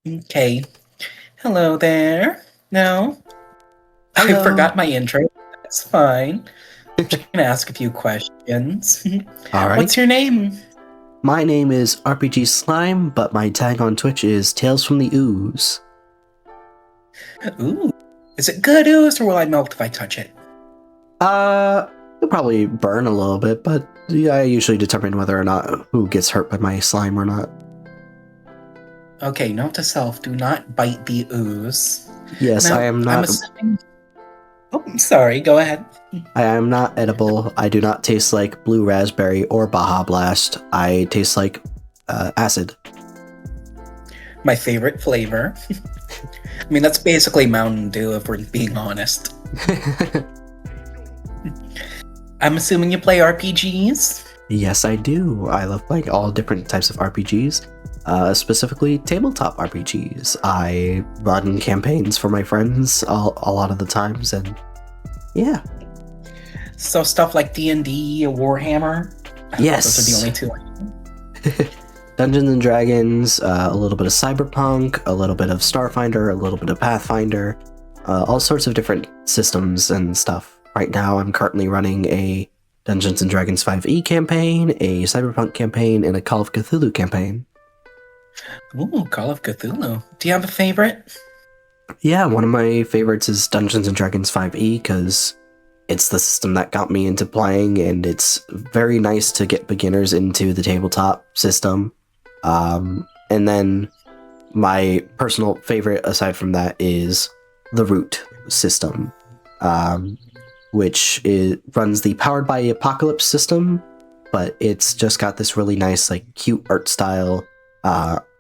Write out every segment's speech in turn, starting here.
Okay. Hello there. No, I Hello. forgot my intro. That's fine. I'm just gonna ask a few questions. All right. What's your name? My name is RPGSlime, but my tag on Twitch is Tales From The Ooze. Ooh. Is it good ooze, or will I melt if I touch it? It'll probably burn a little bit, but I usually determine whether or not who gets hurt by my slime or not. Okay, note to self, do not bite the ooze. Yes, I Now, am I'm not. assuming... Oh, I'm sorry, go ahead. I am not edible. I do not taste like blue raspberry or Baja Blast. I taste like acid. My favorite flavor. I mean, that's basically Mountain Dew, if we're being honest. I'm assuming you play RPGs? Yes, I do. I love playing all different types of RPGs. Specifically tabletop RPGs. I run campaigns for my friends a lot of the times, and yeah. So stuff like D&D, Warhammer? Yes. Those are the only two I know. Dungeons and Dragons, a little bit of Cyberpunk, a little bit of Starfinder, a little bit of Pathfinder, all sorts of different systems and stuff. Right now, I'm currently running a Dungeons and Dragons 5e campaign, a Cyberpunk campaign, and a Call of Cthulhu campaign. Ooh, Call of Cthulhu. Do you have a favorite? Yeah, one of my favorites is Dungeons and Dragons 5e because it's the system that got me into playing, and it's very nice to get beginners into the tabletop system. And then my personal favorite aside from that is the Root system, which runs the Powered by Apocalypse system, but it's just got this really nice, like, cute art style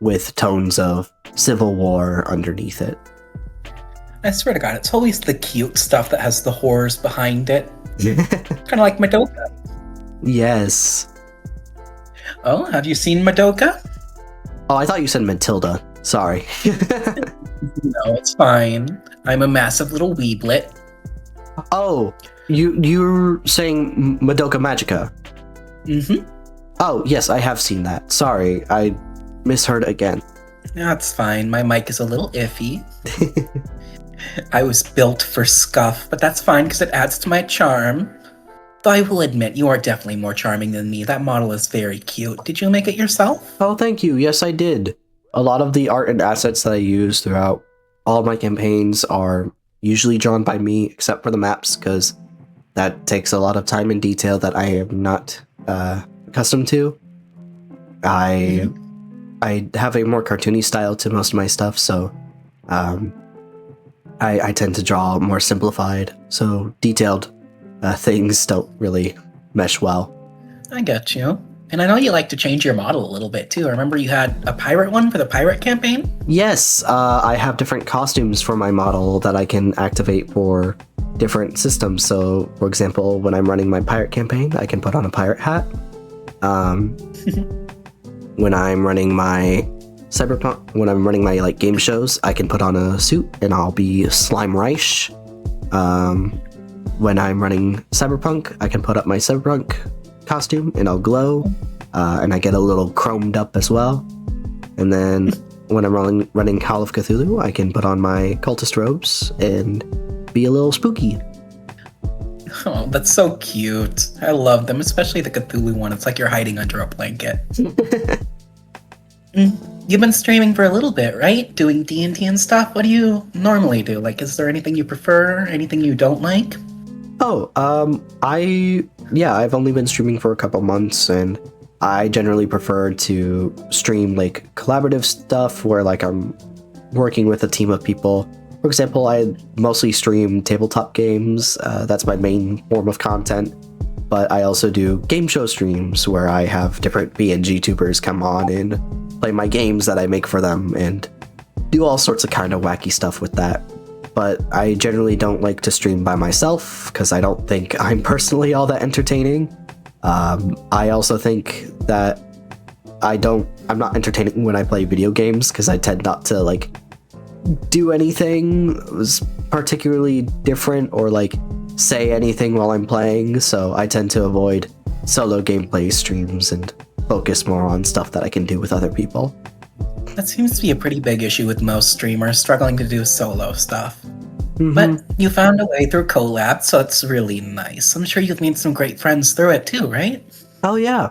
with tones of Civil War underneath it. I swear to God, it's always the cute stuff that has the horrors behind it. Kind of like Madoka. Yes. Oh, have you seen Madoka? Oh, I thought you said Matilda. Sorry. No, it's fine. I'm a massive little weeblet. Oh, you're saying Madoka Magica. Mm-hmm. Oh, yes, I have seen that. Sorry, I misheard again. That's fine. My mic is a little iffy. I was built for scuff, but that's fine because it adds to my charm. Though I will admit, you are definitely more charming than me. That model is very cute. Did you make it yourself? Oh, thank you. Yes, I did. A lot of the art and assets that I use throughout all my campaigns are usually drawn by me, except for the maps, because that takes a lot of time and detail that I am not accustomed to. I have a more cartoony style to most of my stuff, so I tend to draw more simplified, so detailed things don't really mesh well. I get you. And I know you like to change your model a little bit too. I remember you had a pirate one for the pirate campaign? Yes, I have different costumes for my model that I can activate for different systems. So, for example, when I'm running my pirate campaign, I can put on a pirate hat. When I'm running my when I'm running my game shows, I can put on a suit and I'll be Slime Reich. When I'm running Cyberpunk, I can put up my Cyberpunk costume and I'll glow, and I get a little chromed up as well. And then when I'm running Call of Cthulhu, I can put on my cultist robes and be a little spooky. Oh, that's so cute. I love them, especially the Cthulhu one. It's like you're hiding under a blanket. You've been streaming for a little bit, right? Doing D&D and stuff? What do you normally do? Like, is there anything you prefer? Anything you don't like? Oh, I've only been streaming for a couple months, and I generally prefer to stream like collaborative stuff where like I'm working with a team of people. For example, I mostly stream tabletop games. That's my main form of content. But I also do game show streams where I have different VNG tubers come on and play my games that I make for them and do all sorts of kind of wacky stuff with that. But I generally don't like to stream by myself because I don't think I'm personally all that entertaining. I also think that I'm not entertaining when I play video games because I tend not to like do anything particularly different or like say anything while I'm playing, so I tend to avoid solo gameplay streams and focus more on stuff that I can do with other people. That seems to be a pretty big issue with most streamers struggling to do solo stuff. Mhm. But you found a way through collab, so it's really nice. I'm sure you've made some great friends through it too, right? Oh yeah.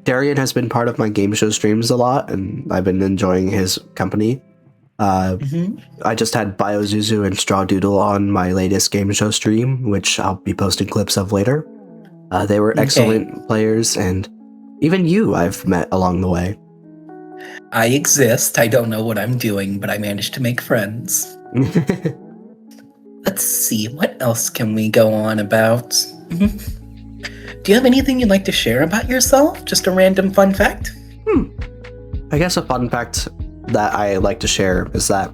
Darian has been part of my game show streams a lot, and I've been enjoying his company. I just had BioZuzu and Straw Doodle on my latest game show stream, which I'll be posting clips of later. They were excellent players, and even you I've met along the way. I exist. I don't know what I'm doing, but I managed to make friends. Let's see, what else can we go on about? Do you have anything you'd like to share about yourself? Just a random fun fact? I guess a fun fact that I like to share is that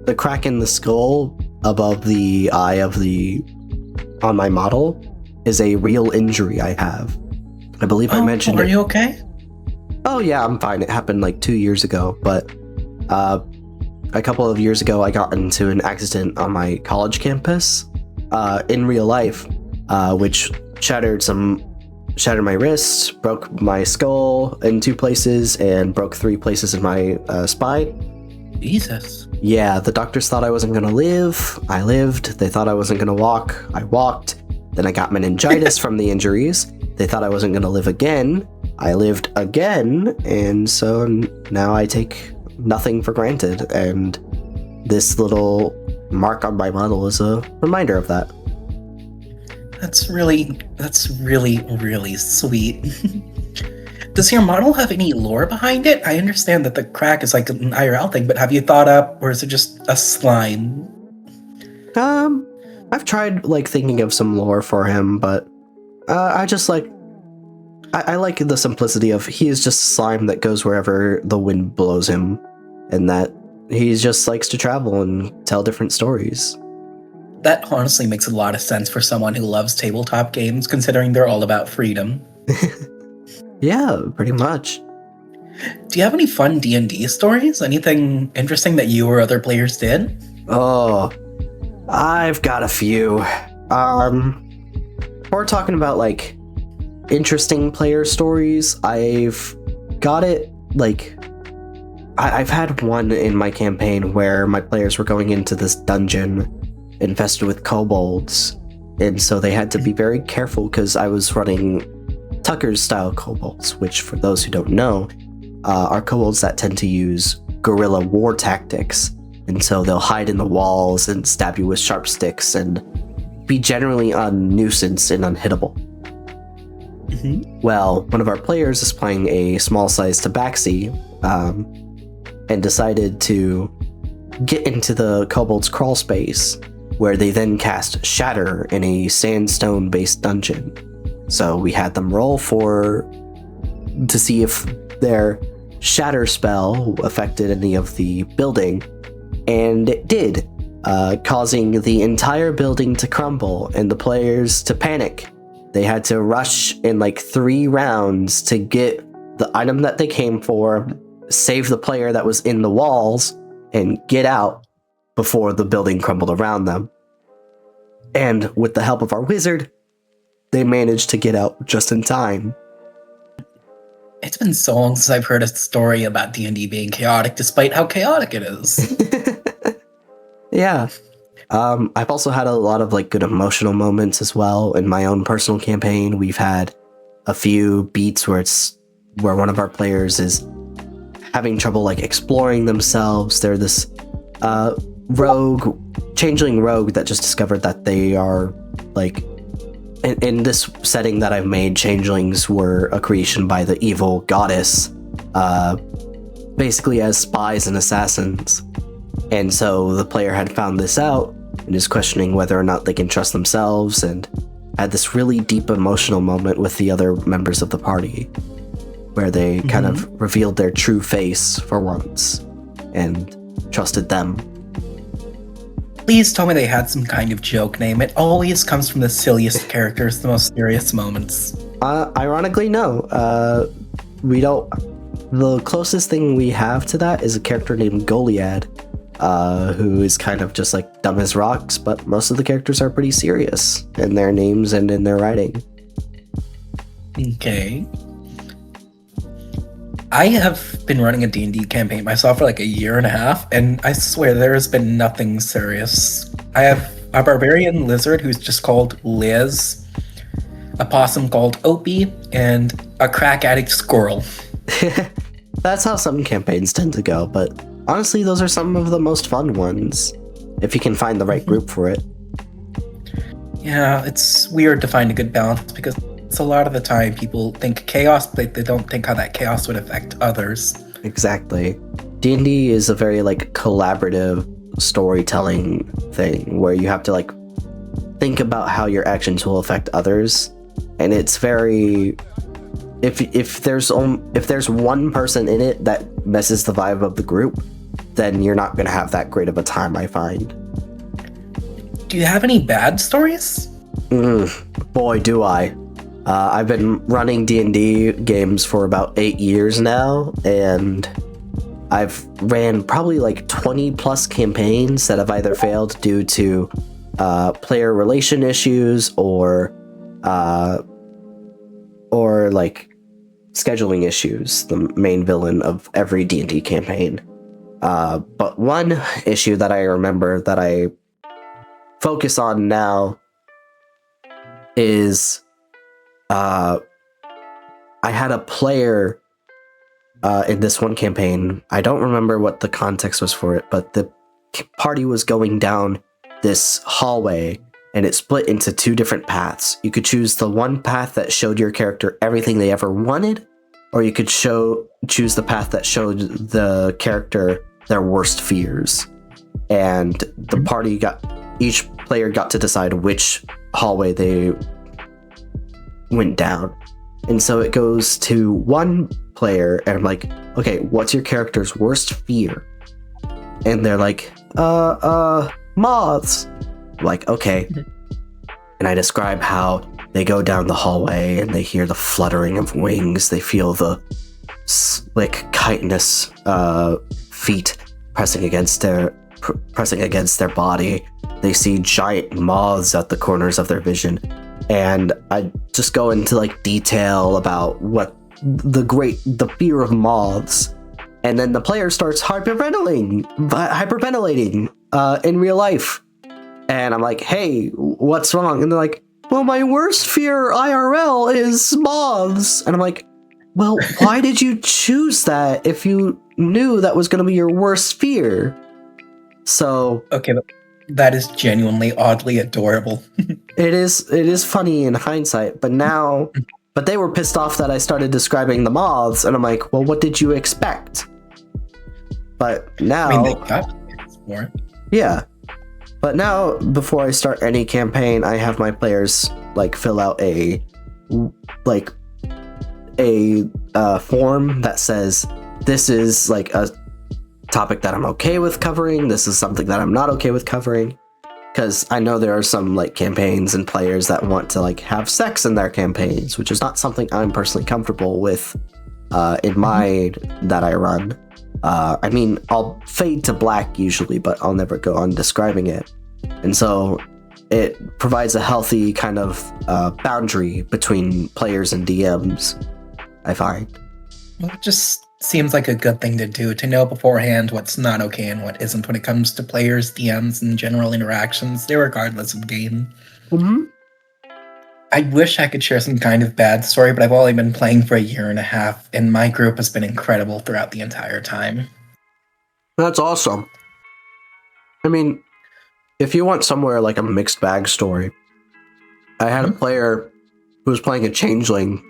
the crack in the skull above the eye on my model is a real injury I have. I believe I mentioned it. Are you okay? Oh yeah, I'm fine. It happened like 2 years ago, but a couple of years ago I got into an accident on my college campus in real life, which shattered my wrists, broke my skull in 2 places, and broke 3 places in my spine. Jesus. Yeah, the doctors thought I wasn't gonna live. I lived. They thought I wasn't gonna walk. I walked. Then I got meningitis from the injuries. They thought I wasn't gonna live again. I lived again, and so now I take nothing for granted, and this little mark on my model is a reminder of that. That's really, really sweet. Does your model have any lore behind it? I understand that the crack is like an IRL thing, but have you thought up, or is it just a slime? I've tried like thinking of some lore for him, but I just like I like the simplicity of he is just slime that goes wherever the wind blows him, and that he just likes to travel and tell different stories. That honestly makes a lot of sense for someone who loves tabletop games, considering they're all about freedom. Yeah, pretty much. Do you have any fun D&D stories? Anything interesting that you or other players did? Oh, I've got a few. We're talking about like interesting player stories. I've got it like I've had one in my campaign where my players were going into this dungeon infested with kobolds, and so they had to be very careful because I was running Tucker's style kobolds, which for those who don't know are kobolds that tend to use guerrilla war tactics, and so they'll hide in the walls and stab you with sharp sticks and be generally a nuisance and unhittable. Well, one of our players is playing a small-sized tabaxi and decided to get into the kobold's crawl space, where they then cast Shatter in a sandstone-based dungeon. So we had them roll to see if their Shatter spell affected any of the building, and it did, causing the entire building to crumble and the players to panic. They had to rush in like 3 rounds to get the item that they came for, save the player that was in the walls, and get out before the building crumbled around them. And with the help of our wizard, they managed to get out just in time. It's been so long since I've heard a story about D&D being chaotic, despite how chaotic it is. Yeah. I've also had a lot of like good emotional moments as well in my own personal campaign. We've had a few beats where one of our players is having trouble like exploring themselves. They're this changeling rogue that just discovered that they are like in this setting that I've made, changelings were a creation by the evil goddess, basically as spies and assassins. And so the player had found this out and is questioning whether or not they can trust themselves, and had this really deep emotional moment with the other members of the party where they kind of revealed their true face for once and trusted them. Please tell me they had some kind of joke name. It always comes from the silliest characters, the most serious moments. Ironically, no. We don't. The closest thing we have to that is a character named Goliad, who is kind of just like dumb as rocks, but most of the characters are pretty serious in their names and in their writing. Okay. I have been running a D&D campaign myself for like a year and a half, and I swear there has been nothing serious. I have a barbarian lizard who's just called Liz, a possum called Opie, and a crack addict squirrel. That's how some campaigns tend to go, but honestly, those are some of the most fun ones, if you can find the right group for it. Yeah, it's weird to find a good balance because it's a lot of the time people think chaos, but they don't think how that chaos would affect others. Exactly. D&D is a very like collaborative storytelling thing where you have to like think about how your actions will affect others, and it's very if there's one person in it that messes the vibe of the group, then you're not going to have that great of a time, I find. Do you have any bad stories? Boy, do I. I've been running D&D games for about 8 years now, and I've ran probably like 20 plus campaigns that have either failed due to player relation issues or like scheduling issues, the main villain of every D&D campaign. But one issue that I remember that I focus on now is I had a player in this one campaign. I don't remember what the context was for it, but the party was going down this hallway and it split into two different paths. You could choose the one path that showed your character everything they ever wanted, or you could choose the path that showed the character their worst fears. And each player got to decide which hallway they went down. And so it goes to one player, and I'm like, okay, what's your character's worst fear? And they're like, moths. I'm like, okay. And I describe how they go down the hallway and they hear the fluttering of wings. They feel the slick chitinous feet pressing against their body. They see giant moths at the corners of their vision. And I just go into like detail about what the fear of moths. And then the player starts hyperventilating in real life. And I'm like, hey, what's wrong? And they're like, well, my worst fear IRL is moths. And I'm like, well, why did you choose that if you knew that was going to be your worst fear? So Okay, that is genuinely oddly adorable. it is funny in hindsight, but they were pissed off that I started describing the moths, and I'm like, well, what did you expect? But now, I mean, they got more. Yeah. But now, before I start any campaign, I have my players like fill out a form that says this is like a topic that I'm okay with covering. This is something that I'm not okay with covering, because I know there are some like campaigns and players that want to like have sex in their campaigns, which is not something I'm personally comfortable with in my that I run. I mean, I'll fade to black usually, but I'll never go on describing it. And so it provides a healthy kind of boundary between players and DMs, I find. Well, it just seems like a good thing to do, to know beforehand what's not okay and what isn't when it comes to players, DMs, and general interactions, regardless of game. Mm-hmm. I wish I could share some kind of bad story, but I've only been playing for a year and a half, and my group has been incredible throughout the entire time. That's awesome. I mean, if you want somewhere like a mixed bag story, I had a player who was playing a changeling,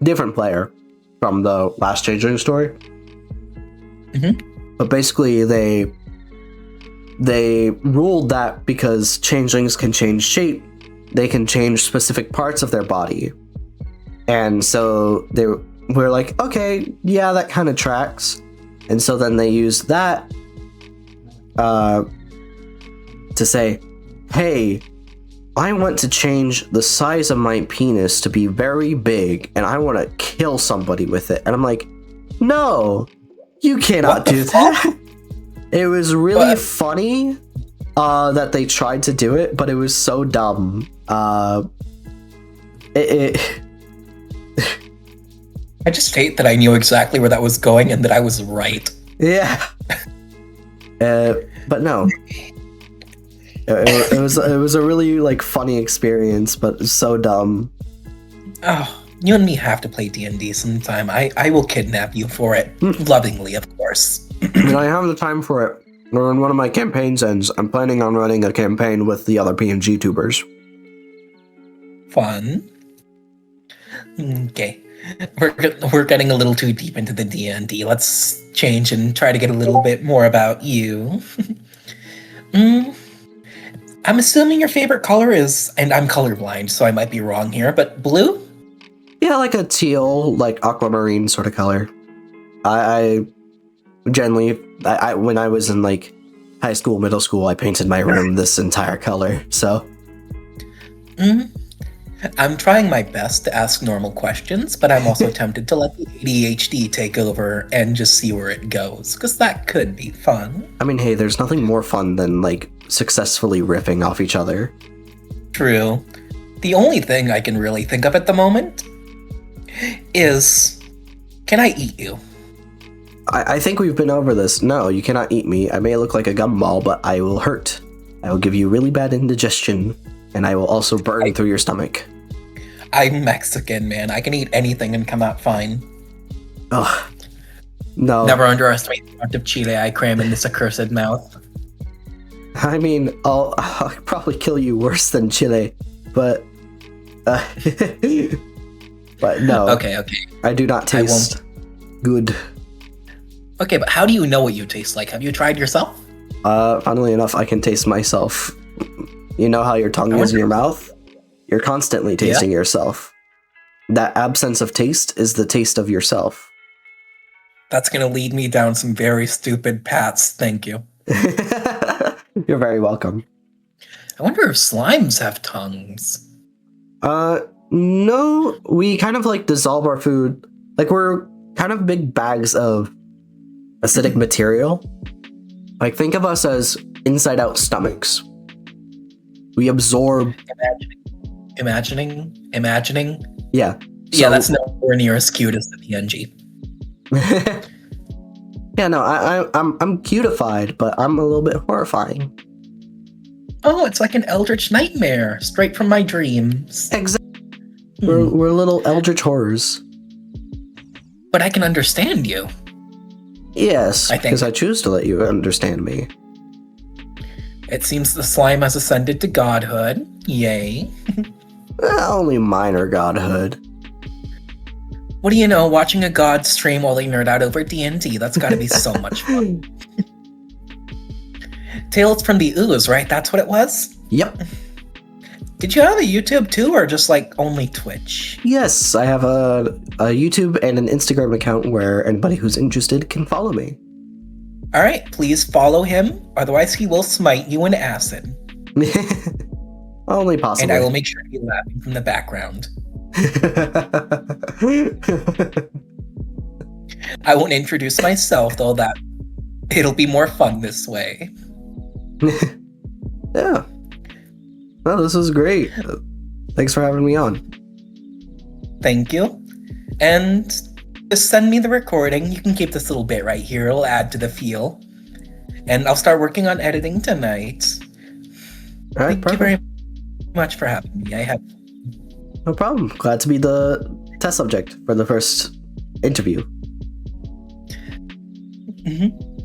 different player from the last changeling story. Mm-hmm. But basically, they ruled that because changelings can change shape, they can change specific parts of their body. And so they were like, okay, yeah, that kind of tracks. And so then they used that to say, hey, I want to change the size of my penis to be very big, and I want to kill somebody with it. And I'm like, no, you cannot do that. It was really funny that they tried to do it, but it was so I just hate that I knew exactly where that was going and that I was right. Yeah. But no. It was a really like funny experience, but so dumb. Oh, you and me have to play D&D sometime. I will kidnap you for it. Lovingly, of course. When I have the time for it, or when one of my campaigns ends, I'm planning on running a campaign with the other PNG tubers. Fun. Okay. We're getting a little too deep into the D&D. Let's change and try to get a little bit more about you. I'm assuming your favorite color is, and I'm colorblind, so I might be wrong here, but blue? Yeah, like a teal, like aquamarine sort of color. I generally, when I was in like high school, middle school, I painted my room this entire color, so. I'm trying my best to ask normal questions, but I'm also tempted to let the ADHD take over and just see where it goes, because that could be fun. I mean, hey, there's nothing more fun than like successfully riffing off each other. True. The only thing I can really think of at the moment is, can I eat you? I think we've been over this. No, you cannot eat me. I may look like a gumball, but I will hurt. I will give you really bad indigestion, and I will also burn through your stomach. I'm Mexican, man. I can eat anything and come out fine. Ugh. No. Never underestimate the amount of chile I cram in this accursed mouth. I mean, I'll probably kill you worse than chile, but... but no. Okay. I do not taste good. Okay, but how do you know what you taste like? Have you tried yourself? Funnily enough, I can taste myself. You know how your tongue is in your mouth? You're constantly tasting yourself. That absence of taste is the taste of yourself. That's gonna lead me down some very stupid paths, thank you. You're very welcome. I wonder if slimes have tongues. No, we kind of like dissolve our food. Like we're kind of big bags of acidic material. Like think of us as inside out stomachs. We absorb. Imagining? Yeah. Yeah, that's nowhere near as cute as the PNG. Yeah, no, I'm cutified, but I'm a little bit horrifying. Oh, it's like an eldritch nightmare, straight from my dreams. Exactly. We're little eldritch horrors. But I can understand you. Yes, because I choose to let you understand me. It seems the slime has ascended to godhood. Yay. Only minor godhood. What do you know, watching a god stream while they nerd out over D&D, that's gotta be so much fun. Tales from the Ooze, right? That's what it was? Yep. Did you have a YouTube too, or just like only Twitch? Yes, I have a YouTube and an Instagram account where anybody who's interested can follow me. Alright, please follow him, otherwise he will smite you in acid. Only possible. And I will make sure to be laughing from the background. I won't introduce myself, though that it'll be more fun this way. Yeah. Well, this was great. Thanks for having me on. Thank you. And just send me the recording. You can keep this little bit right here. It'll add to the feel. And I'll start working on editing tonight. All right, Thank you very much for having me. I have... No problem. Glad to be the test subject for the first interview. Mm-hmm.